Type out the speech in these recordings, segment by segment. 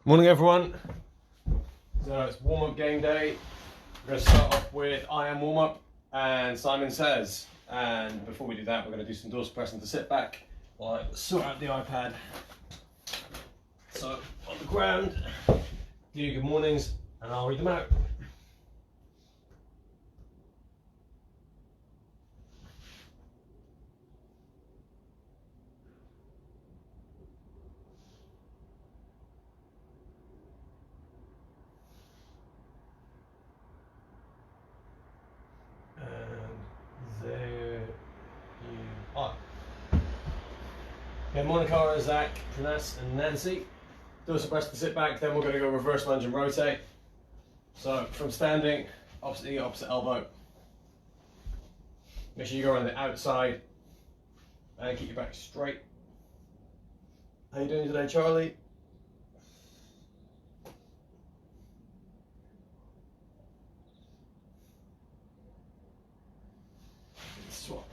Morning everyone. So it's warm-up game day. We're going to start off with I am warm-up and Simon says. And before we do that, we're going to do some dorsal pressing to sit back while I sort out the iPad. So on the ground, do your good mornings and I'll read them out. There you are. Okay, morning Cara, Zach, Pranas and Nancy. Dorsal press to sit back, then we're going to go reverse lunge and rotate. So from standing, opposite knee, opposite elbow. Make sure you go around the outside and keep your back straight. How you doing today, Charlie? Swap.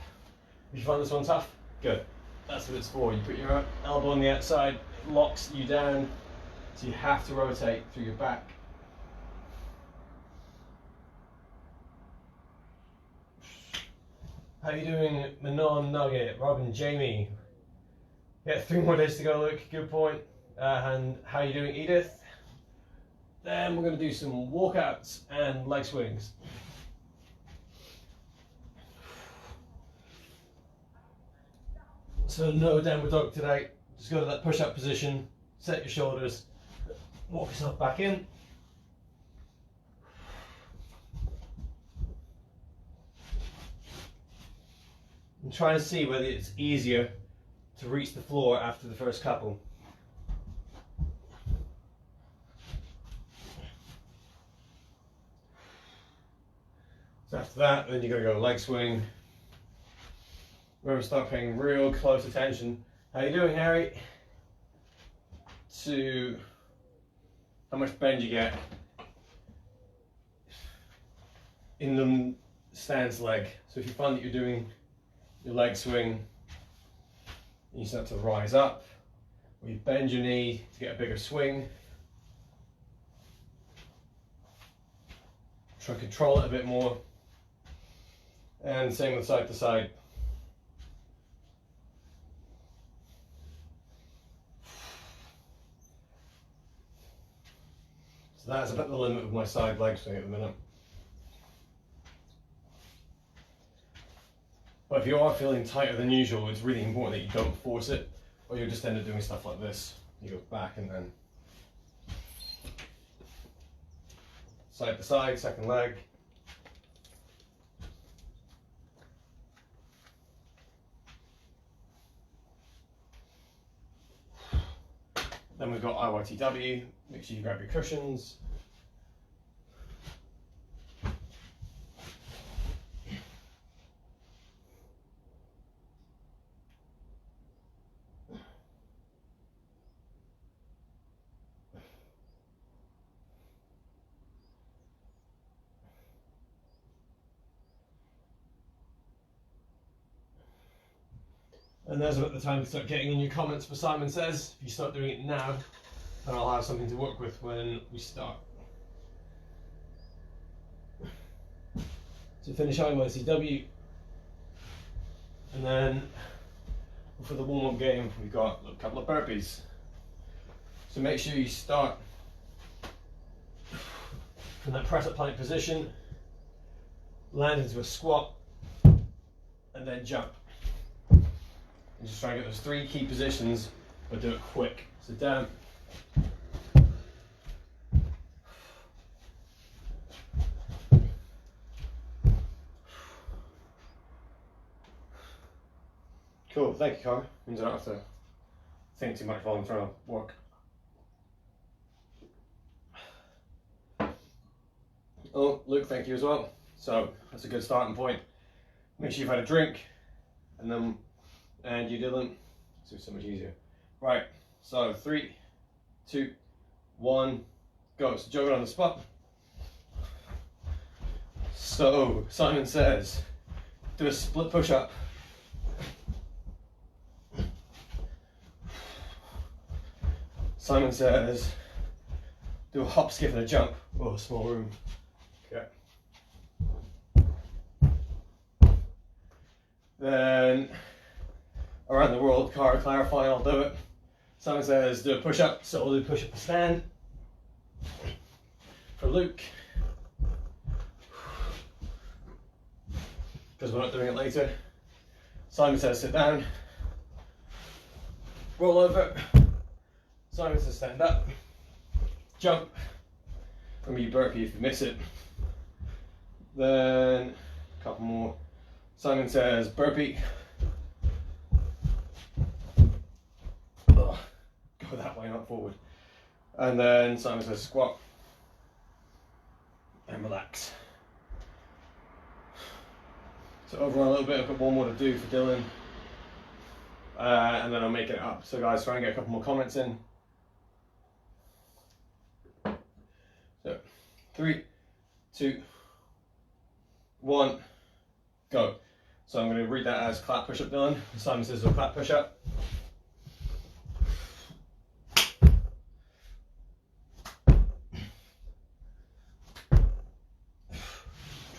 Did you find this one tough? Good. That's what it's for. You put your elbow on the outside, it locks you down, so you have to rotate through your back. How you doing, Manon Nugget, Robin, Jamie? Yeah, 3 more days to go, Luke. Good point. And how you doing, Edith? Then we're going to do some walkouts and leg swings. So no downward dog today. Just go to that push-up position, set your shoulders, walk yourself back in. And try and see whether it's easier to reach the floor after the first couple. So after that, then you're going to go leg swing. We're going to start paying real close attention. How you doing, Harry? To how much bend you get in the stance leg. So if you find that you're doing your leg swing, you start to rise up, or you bend your knee to get a bigger swing. Try to control it a bit more. And same with side to side. So that's about the limit of my side leg swing at the minute. But if you are feeling tighter than usual, it's really important that you don't force it, or you'll just end up doing stuff like this. You go back and then side to side, second leg. Then we've got IYTW. Make sure you grab your cushions. And there's about the time to start getting in your comments for Simon Says. If you start doing it now, then I'll have something to work with when we start. So finish IYCW. And then for the warm-up game, we've got a couple of burpees. So make sure you start from that press-up plank position, land into a squat, and then jump. And just try and get those 3 key positions, but do it quick. So down. Cool, thank you, Cara. Means I don't have to think too much while I'm trying to work. Oh, Luke, thank you as well. So that's a good starting point. Make sure you've had a drink, and you didn't, so it's so much easier. Right, so 3, 2, 1, go. So jog it on the spot. So Simon Says, do a split push up. Simon Says, do a hop, skip and a jump. Oh, small room. Okay. Then around the world, Cara clarifying, I'll do it. Simon says do a push up, so we'll do push up to stand. For Luke, because we're not doing it later. Simon says sit down. Roll over. Simon says stand up. Jump. Remember you burpee if you miss it. Then a couple more. Simon says burpee. Go that way, not forward. And then Simon says squat. And relax. So over a little bit, I've got one more to do for Dylan. And then I'm making it up. So guys, try and get a couple more comments in. So 3, 2, 1, go. So I'm going to read that as clap push up, Dylan. Simon says a clap push up.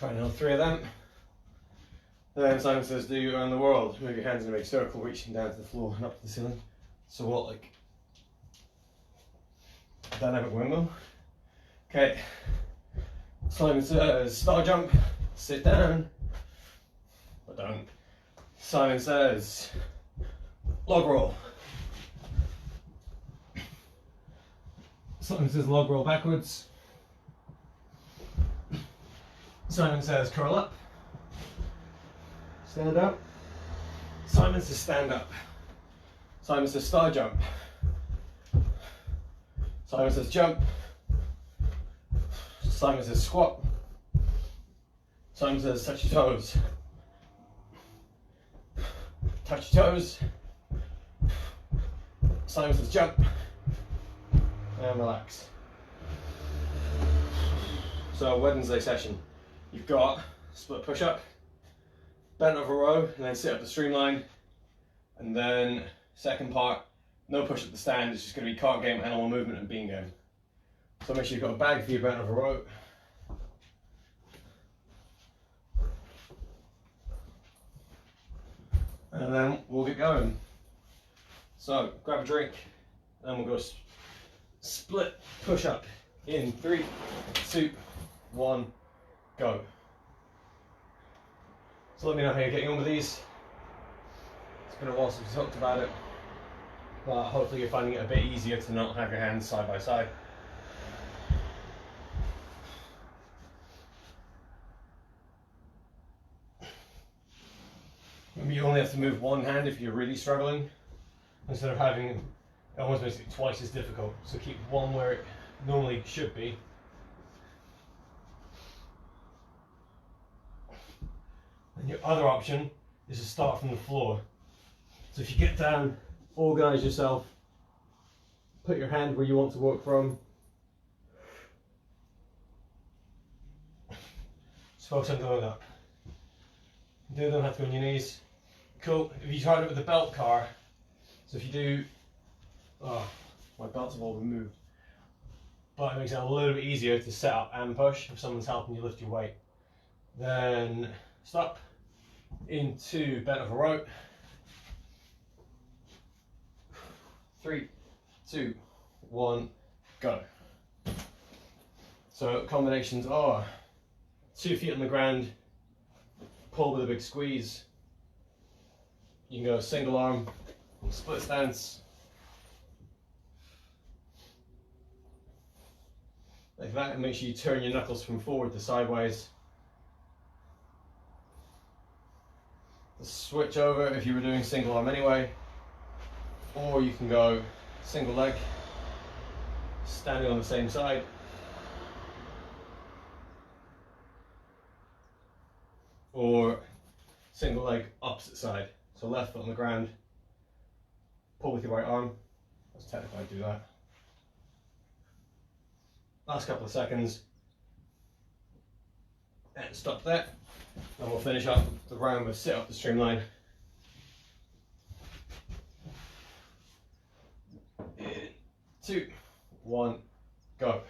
Try another 3 of them. Then Simon says do around the world. Move your hands in a big circle, reaching down to the floor and up to the ceiling. So what, like dynamic windmill? Okay. Simon says star jump, sit down. But don't. Simon says log roll. Simon says log roll backwards. Simon says curl up. Stand up. Simon says stand up. Simon says star jump. Simon says jump. Simon says squat. Simon says touch your toes. Touch your toes. Simon says jump. And relax. So Wednesday session. You've got split push up, bent over row, and then sit up the streamline. And then second part, no push up the stand, it's just going to be cart game, animal movement and bean game. So make sure you've got a bag for your bent over row. And then we'll get going. So grab a drink, and we'll go split push up in 3, 2, 1, go. So let me know how you're getting on with these. It's been a while since we talked about it, but hopefully you're finding it a bit easier to not have your hands side by side. Maybe you only have to move one hand if you're really struggling, instead of having it almost makes it twice as difficult. So keep one where it normally should be. And your other option is to start from the floor. So if you get down, organise yourself, put your hand where you want to work from. Just focus on doing that. Do them, have to go on your knees. Cool. If you tried it with the belt car, so if you do, oh, my belts have all removed. But it makes it a little bit easier to set up and push if someone's helping you lift your weight. Then stop into bent over row. 3, 2, 1, go. So combinations are 2 feet on the ground, pull with a big squeeze. You can go single arm, split stance, like that, and make sure you turn your knuckles from forward to sideways. Switch over if you were doing single arm anyway, or you can go single leg, standing on the same side. Or single leg opposite side, so left foot on the ground, pull with your right arm. That's technically I do that. Last couple of seconds, and stop there. And we'll finish up the round with sit up the streamline. In 2, 1, go.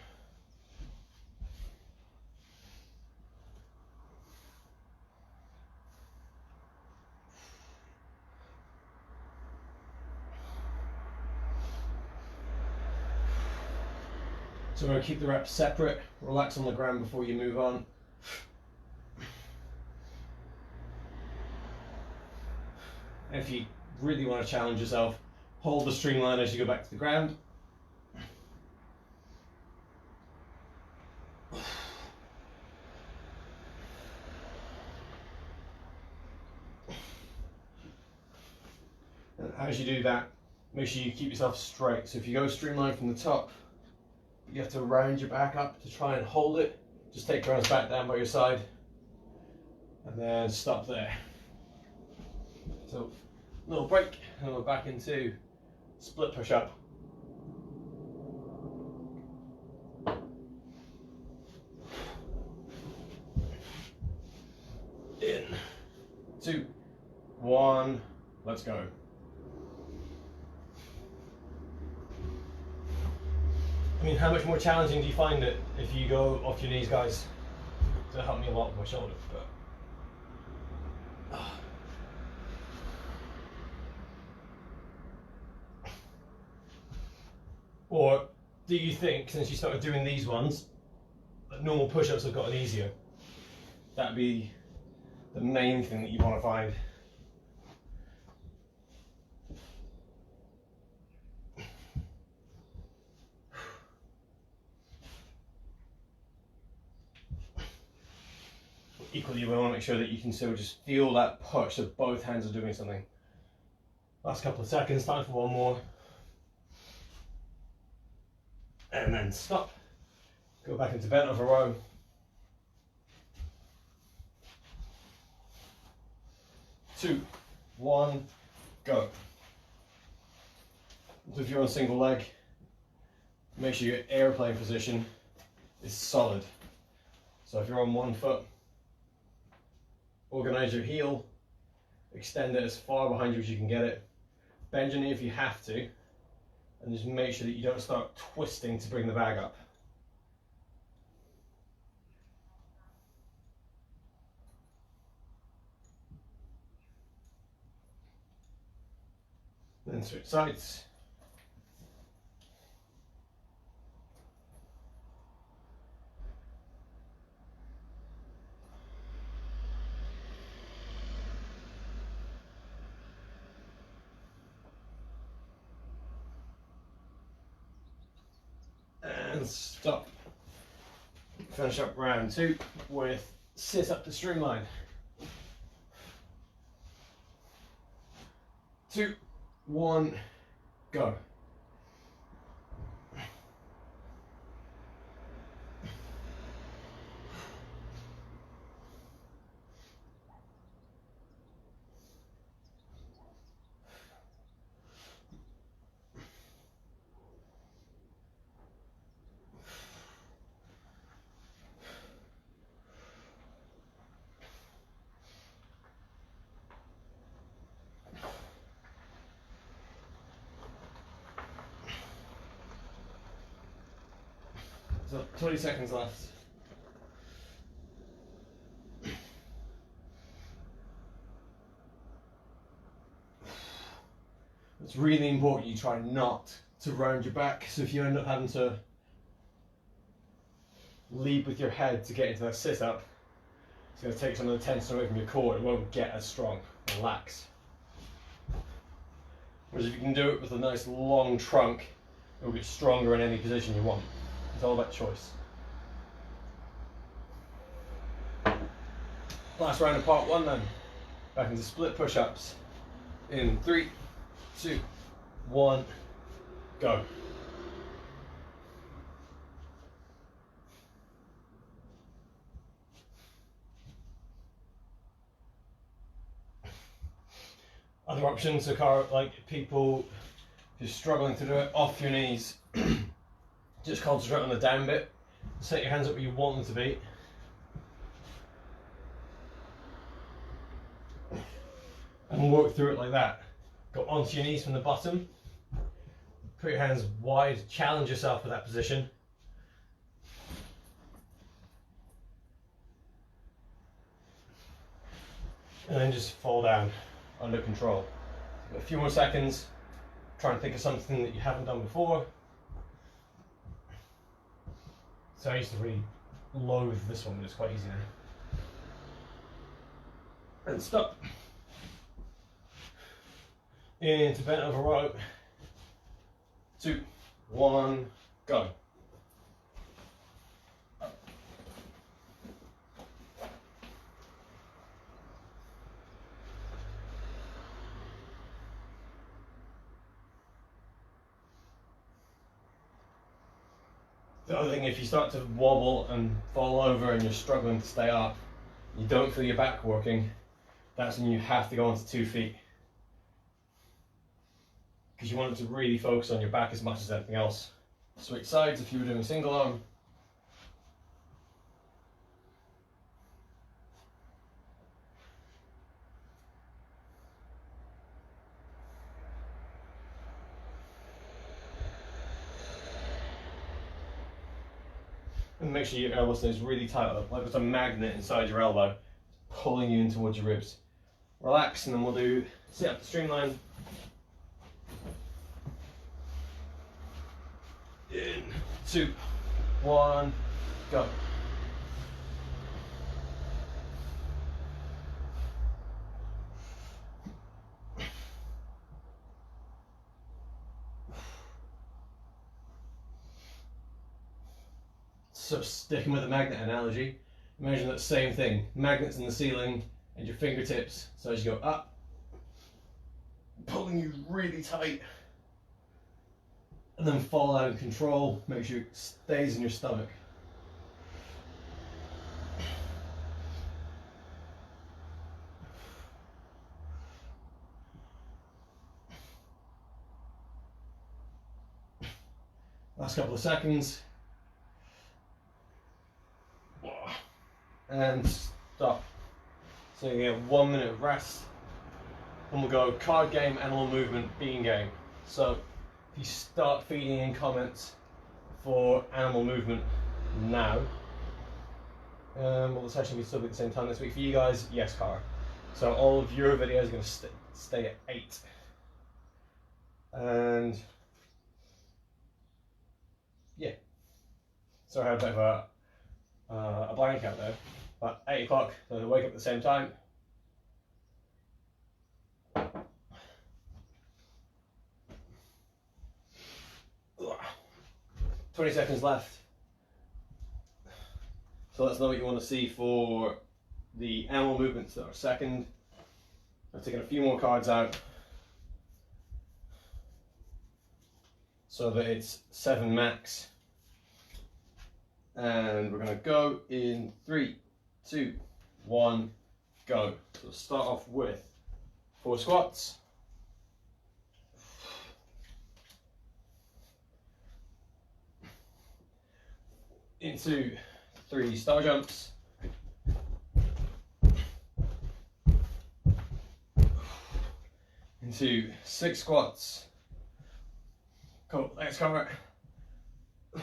So we're going to keep the reps separate, relax on the ground before you move on. And if you really want to challenge yourself, hold the streamline as you go back to the ground. And as you do that, make sure you keep yourself straight. So if you go streamline from the top, you have to round your back up to try and hold it. Just take your arms back down by your side and then stop there. So little break and we're back into split push up. In 2, 1, let's go. I mean, how much more challenging do you find it if you go off your knees, guys? That helped me a lot with my shoulder, but or do you think, since you started doing these ones, that normal push-ups have gotten easier? That'd be the main thing that you want to find. Equally, we want to make sure that you can still just feel that push, so both hands are doing something. Last couple of seconds, time for one more. And then stop. Go back into bent over row. Two, one, go. So if you're on single leg, make sure your airplane position is solid. So if you're on one foot, organize your heel, extend it as far behind you as you can get it, bend your knee if you have to, and just make sure that you don't start twisting to bring the bag up. Then switch sides. And stop. Finish up round 2 with sit up to streamline. 2, 1, go. So 20 seconds left. It's really important you try not to round your back, so if you end up having to lead with your head to get into that sit up, it's going to take some of the tension away from your core. It won't get as strong. Relax. Whereas if you can do it with a nice long trunk, it will get stronger in any position you want. It's all about choice. Last round of part 1 then. Back into split push-ups. In 3, 2, 1, go. Other options are like people who're struggling to do it off your knees. Just concentrate on the down bit. Set your hands up where you want them to be. And work through it like that. Go onto your knees from the bottom. Put your hands wide. Challenge yourself with that position. And then just fall down under control. A few more seconds. Try and think of something that you haven't done before. So I used to really loathe this one, but it's quite easy now. And stop. Into bent over row. 2, 1, go. The other thing, if you start to wobble and fall over and you're struggling to stay up, you don't feel your back working, that's when you have to go onto 2 feet. Because you want it to really focus on your back as much as anything else. Switch sides if you were doing single arm. And make sure your elbow stays really tight, like there's a magnet inside your elbow, pulling you in towards your ribs. Relax, and then we'll do sit up to streamline. In 2, 1, go. So sticking with the magnet analogy, imagine that same thing, magnets in the ceiling and your fingertips, so as you go up, pulling you really tight, and then fall out in control, make sure it stays in your stomach. Last couple of seconds. And stop. So you get 1 minute of rest. And we'll go card game, animal movement, bean game. So if you start feeding in comments for animal movement now, well, the session will still be at the same time this week. For you guys, yes, Cara. So all of your videos are going to stay at 8. And yeah. So I had a bit of a blank out there. But 8 o'clock, so they wake up at the same time. Ugh. 20 seconds left. So let's know what you want to see for the animal movements that are second. I've taken a few more cards out so that it's 7 max. And we're going to go in 3, 2, 1, go. So we'll start off with 4 squats. Into 3 star jumps. Into 6 squats. Cool, let's cover it.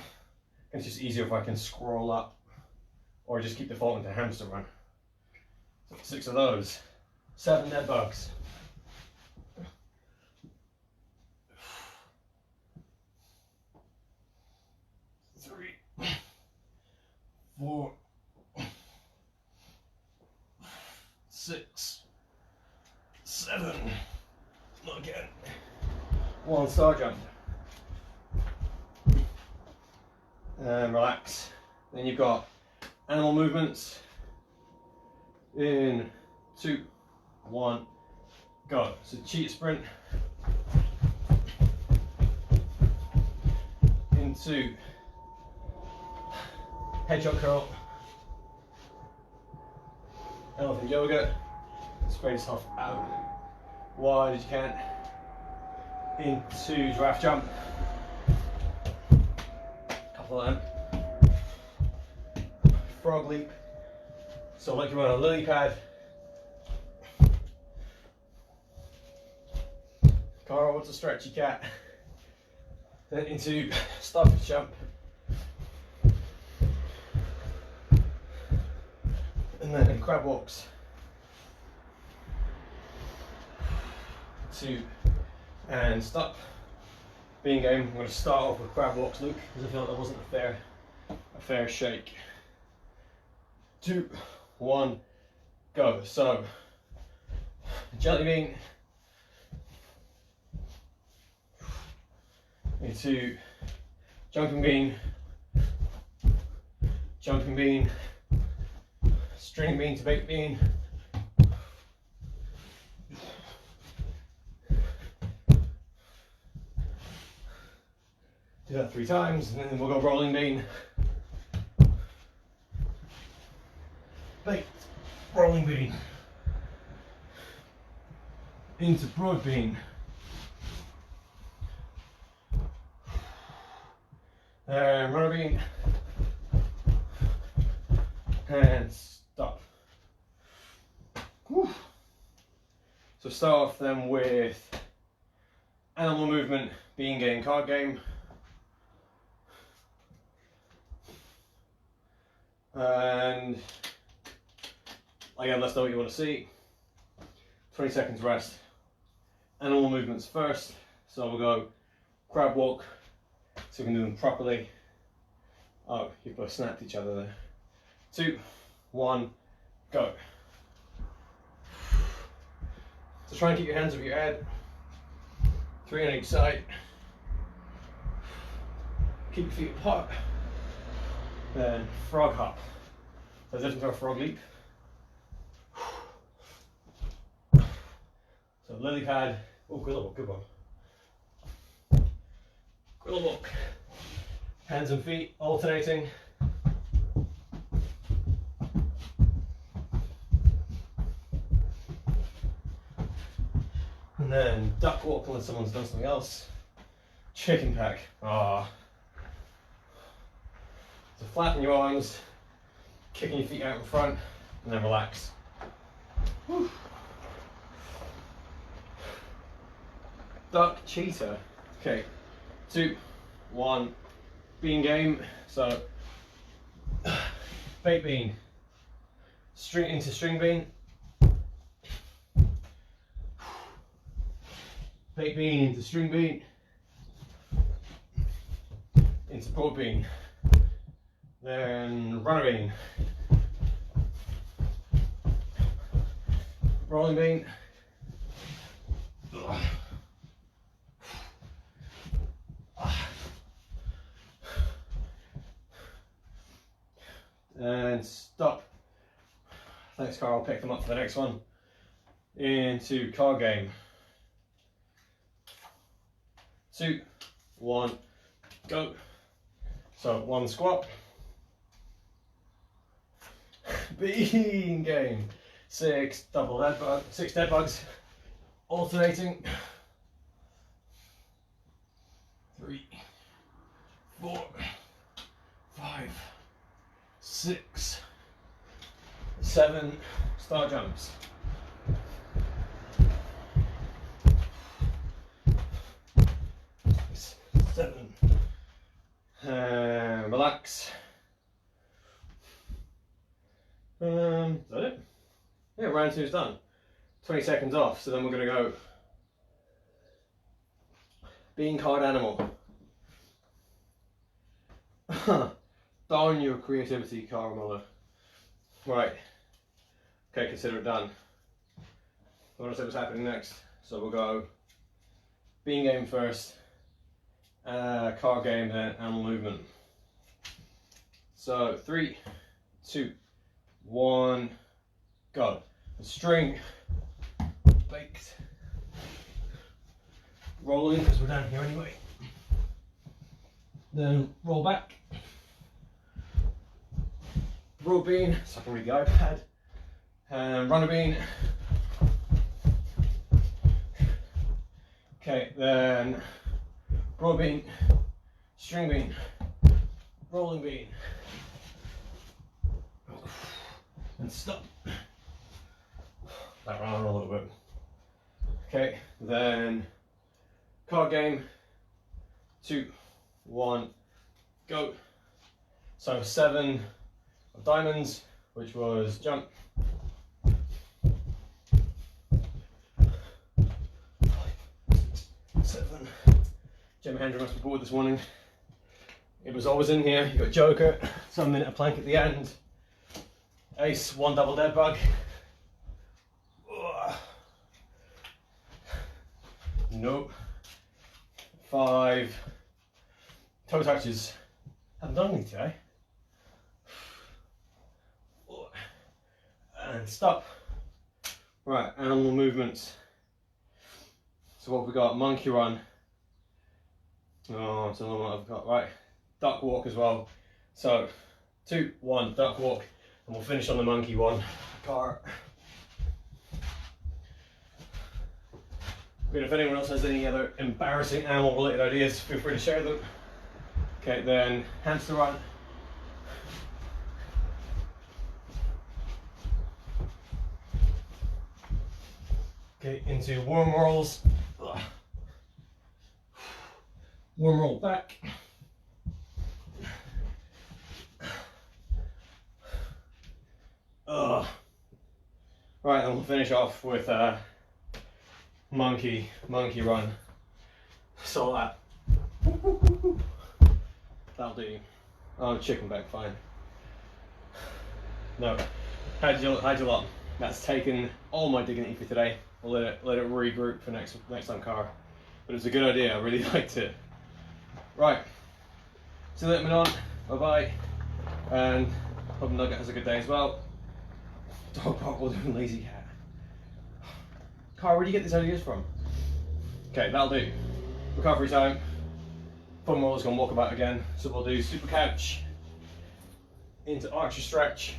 It's just easier if I can scroll up or just keep defaulting to hamster run. So 6 of those. 7 dead bugs. 3, 4, 6, 7. Not again. 1 star jump. And relax. Then you've got animal movements. In 2, 1, go. So cheetah sprint. Into hedgehog curl. Elephant yoga. Spread yourself out wide as you can. Into giraffe jump. Couple of them. Frog leap. So like you're on a lily pad. Cara, what's a stretchy cat? Then into starfish jump. And then crab walks. 2 and stop. Being game, I'm going to start off with crab walks, Luke, because I feel like that wasn't a fair a fair shake. 2, 1, go. So, jelly bean into jumping bean, jumping bean, string bean to baked bean. Do that 3 times, and then we'll go rolling bean, baked, rolling bean, into broad bean, and runner bean, and stop. Whew. So start off then with animal movement, bean game, card game. And again, let's know what you want to see. 20 seconds rest. Animal movements first. So we'll go crab walk, so we can do them properly. Oh, you've both snapped each other there. 2, 1, go. So try and keep your hands over your head. 3 on each side. Keep your feet apart. Then frog hop. So this is our frog leap. So lily pad. Oh, good walk, good one. Good walk. Hands and feet alternating. And then duck walk unless someone's done something else. Chicken pack. Ah. So flatten your arms, kicking your feet out in front, and then relax. Whew. Duck cheetah. Okay, 2, 1, bean game. So baked bean, string into string bean, baked bean into string bean, into broad bean. Then runner bean, rolling bean, and stop. Thanks, Carl. I'll pick them up for the next one. Into card game. 2, 1, go. So 1 squat. Bean game. 6 double dead bugs, 6 dead bugs, alternating. 3, 4, 5, 6, 7 star jumps. 7. Relax. Is that it? Yeah, round 2 is done. 20 seconds off, so then we're going to go bean card animal. Darn your creativity, Carl Muller. Right. Okay, consider it done. I want to see what's happening next. So we'll go bean game first, card game, then animal movement. So 3, 2, 1, go. String, baked, rolling because we're down here anyway. Then roll back, roll bean, so I can read the iPad, and runner bean. Okay, then broad bean, string bean, rolling bean, and stop. That ran a little bit. Okay, then card game. 2, 1, go. So 7 of diamonds, which was jump. 5, 6, 7. Jim Hendra must be bored this morning. It was always in here. You got Joker, 7 minute plank at the end. Ace, 1 double dead bug. Nope. 5 toe touches. Haven't done any today. And stop. Right, animal movements. So what have we got? Monkey run. Oh, it's another one I've got. Right, duck walk as well. So 2, 1, duck walk, and we'll finish on the monkey one. Car. But if anyone else has any other embarrassing animal related ideas, feel free to share them. Okay, then hamster run. Okay, into worm rolls. Worm roll back. Right, and we'll finish off with monkey run. So that'll do. Oh, chicken back, fine. No, how'd you lot? That's taken all my dignity for today. I'll let it regroup for next time, car. But it's a good idea. I really liked it. Right. See you later, Manon. Bye bye. And hope Nugget has a good day as well. Dog park will do lazy cat. Car, where do you get these ideas from? Okay, that'll do. Recovery time. Fun roll's gonna walk about again. So we'll do super couch into archer stretch.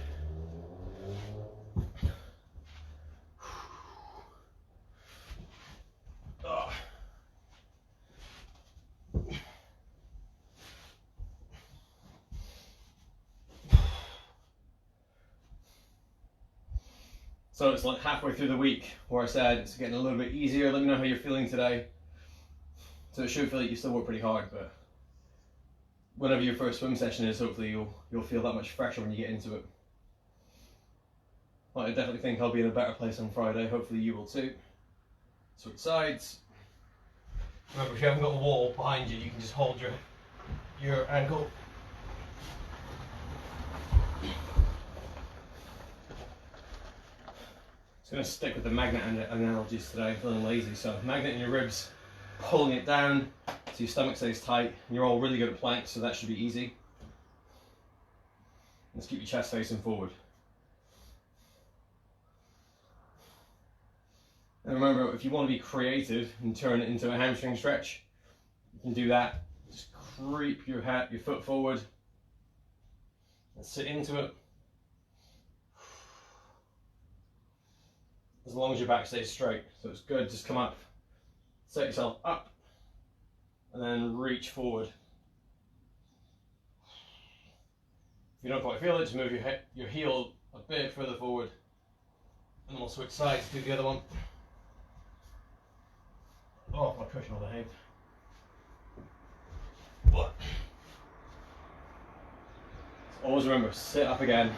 So it's like halfway through the week where I said it's getting a little bit easier. Let me know how you're feeling today. So it should feel like you still work pretty hard, but whenever your first swim session is, hopefully you'll feel that much fresher when you get into it. Well, I definitely think I'll be in a better place on Friday. Hopefully you will too. Switch sides. Remember, if you haven't got a wall behind you, you can just hold your ankle. I'm going to stick with the magnet analogies today. I'm feeling lazy, so magnet in your ribs, pulling it down so your stomach stays tight. And you're all really good at planks, so that should be easy. Let's keep your chest facing forward. And remember, if you want to be creative and turn it into a hamstring stretch, you can do that. Just creep your foot forward and sit into it. As long as your back stays straight. So it's good, just come up, set yourself up, and then reach forward. If you don't quite feel it, just move your heel a bit further forward, and we'll switch sides, do the other one. Oh, my cushion overhead. But always remember, sit up again,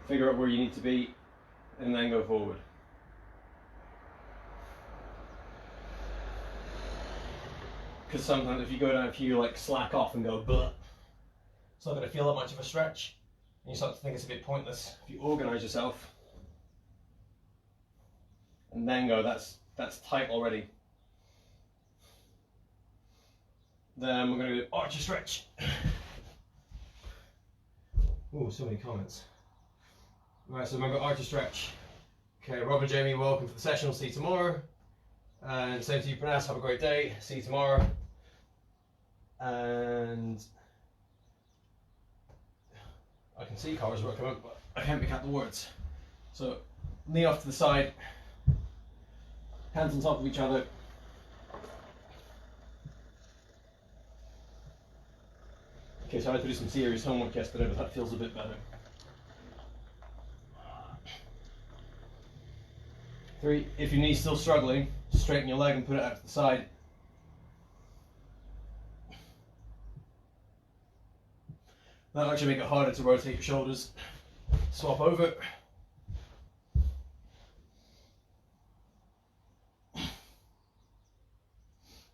figure out where you need to be, and then go forward. Because sometimes if you go down, if you like slack off and go bleh, it's not going to feel that much of a stretch, and you start to think it's a bit pointless. If you organise yourself and then go, that's tight already. Then we're going to do archer stretch. Oh, so many comments. Right, so remember archer stretch. Okay, Rob and Jamie, welcome to the session. We'll see you tomorrow. And same to you, Pranas. Have a great day. See you tomorrow. And I can see cars working out, but I can't make out the words. So knee off to the side, hands on top of each other. Okay, so I had to do some serious homework yesterday, but that feels a bit better. 3, if your knee's still struggling, straighten your leg and put it out to the side. That'll actually make it harder to rotate your shoulders. Swap over.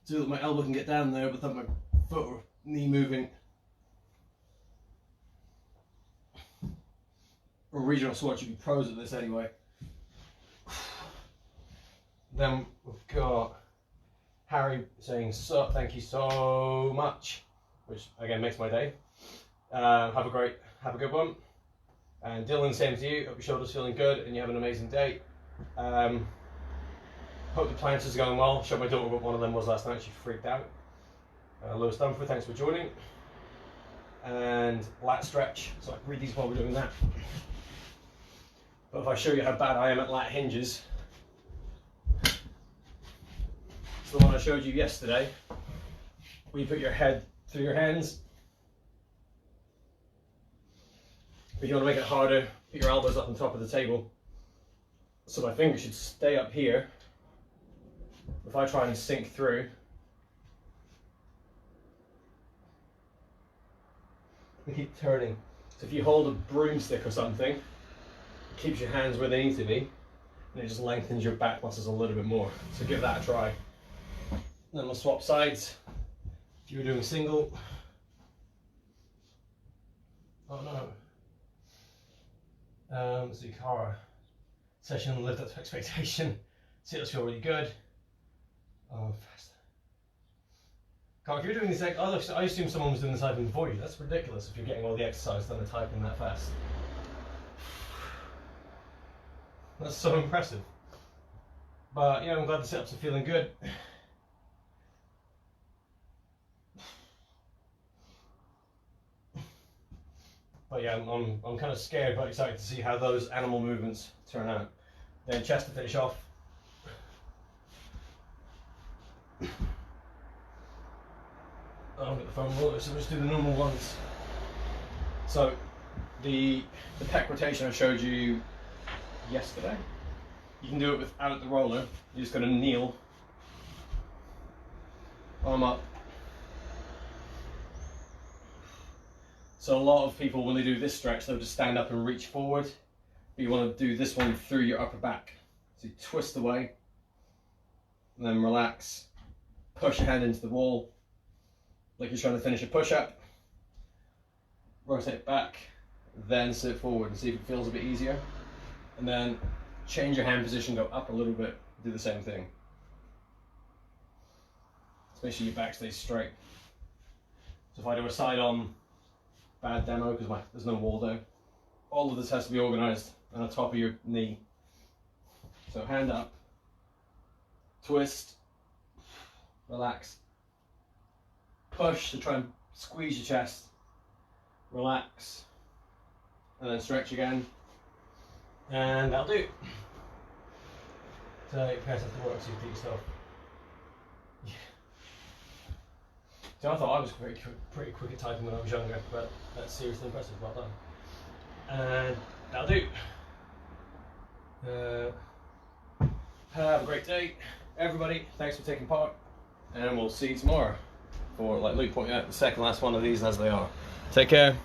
So that my elbow can get down there, but that my foot or knee moving. A regional squat should be pros at this anyway. Then we've got Harry saying, "So thank you so much," which again makes my day. Have a good one. And Dylan, same to you. Hope your shoulder's feeling good and you have an amazing day. Hope the planks is going well. Showed my daughter what one of them was last night. She freaked out. Lewis Dunford, thanks for joining. And lat stretch. So I can read these while we're doing that. But if I show you how bad I am at lat hinges, it's the one I showed you yesterday. Where you put your head through your hands. If you want to make it harder, put your elbows up on top of the table. So my fingers should stay up here. If I try and sink through, we keep turning. So if you hold a broomstick or something, it keeps your hands where they need to be, and it just lengthens your back muscles a little bit more. So give that a try. Then we'll swap sides. If you were doing single, oh no. Zukara session lived up to expectation. Sit-ups feel really good. Oh, fast. God, if you're doing this, I assume someone was doing the typing before you. That's ridiculous if you're getting all the exercise done and typing that fast. That's so impressive. But yeah, I'm glad the sit-ups are feeling good. But yeah, I'm kind of scared but excited to see how those animal movements turn out. Then chest to finish off. I've got the foam roller, so we'll just do the normal ones. So the pec rotation I showed you yesterday, you can do it without the roller. You're just going to kneel, arm up. So a lot of people, when they do this stretch, they'll just stand up and reach forward. But you want to do this one through your upper back. So you twist away, and then relax, push your hand into the wall, like you're trying to finish a push-up. Rotate back, then sit forward and see if it feels a bit easier. And then change your hand position, go up a little bit, do the same thing. Just make sure your back stays straight. So if I do a side-on bad demo because there's no wall there, all of this has to be organised on the top of your knee. So hand up, twist, relax, push to try and squeeze your chest, relax, and then stretch again, and that'll do. So your parents have to work so you beat yourself. Yeah. So I thought I was pretty quick at typing when I was younger, but that's seriously impressive. Well done. And that'll do. Have a great day, everybody. Thanks for taking part, and we'll see you tomorrow for, like Luke pointed out, the second last one of these as they are. Take care.